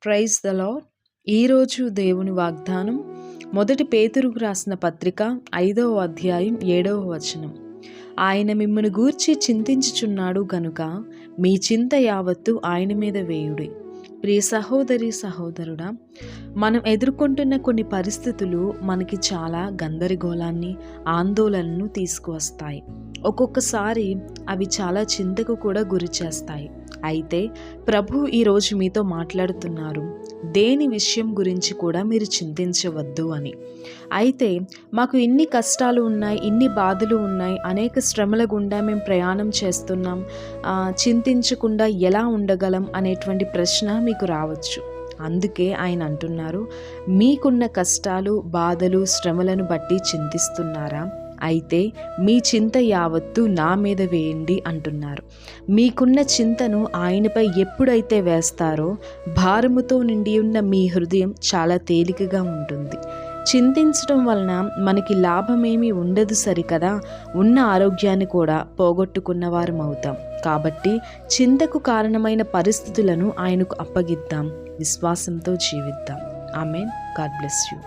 Praise the lord. ఈరోజు దేవుని వాగ్దానం మొదటి పేతురుకు రాసిన పత్రిక 5వ అధ్యాయం 7వ వచనం. ఆయన మిమ్మును గూర్చి చింతించుచున్నాడు గనుక మీ చింత యావత్తు ఆయన మీద వేయుడి. ప్రియ సహోదరి సహోదరుడా, మనం ఎదుర్కొంటున్న కొన్ని పరిస్థితులు మనకి చాలా గందరగోళాన్ని, ఆందోళనను తీసుకువస్తాయి. ఒక్కొక్కసారి అవి చాలా చింతకు కూడా గురి చేస్తాయి. అయితే ప్రభు ఈరోజు మీతో మాట్లాడుతున్నారు, దేని విషయం గురించి కూడా మీరు చింతించవద్దు అని. అయితే మాకు ఇన్ని కష్టాలు ఉన్నాయి, ఇన్ని బాధలు ఉన్నాయి, అనేక శ్రమల గుండా మేము ప్రయాణం చేస్తున్నాం, చింతించకుండా ఎలా ఉండగలం అనేటువంటి ప్రశ్న మీకు రావచ్చు. అందుకే ఆయన అంటున్నారు, మీకున్న కష్టాలు, బాధలు, శ్రమలను బట్టి చింతిస్తున్నారా? అయితే మీ చింత యావత్తు నా మీద వేయండి అంటున్నారు. మీకున్న చింతను ఆయనపై ఎప్పుడైతే వేస్తారో భారముతో నిండి ఉన్న మీ హృదయం చాలా తేలికగా ఉంటుంది. చింతించడం వలన మనకి లాభమేమీ ఉండదు సరికదా, ఉన్న ఆరోగ్యాన్ని కూడా పోగొట్టుకున్న వారం అవుతాం. కాబట్టి చింతకు కారణమైన పరిస్థితులను ఆయనకు అప్పగిద్దాం, విశ్వాసంతో జీవిద్దాం. ఆమేన్. God bless you.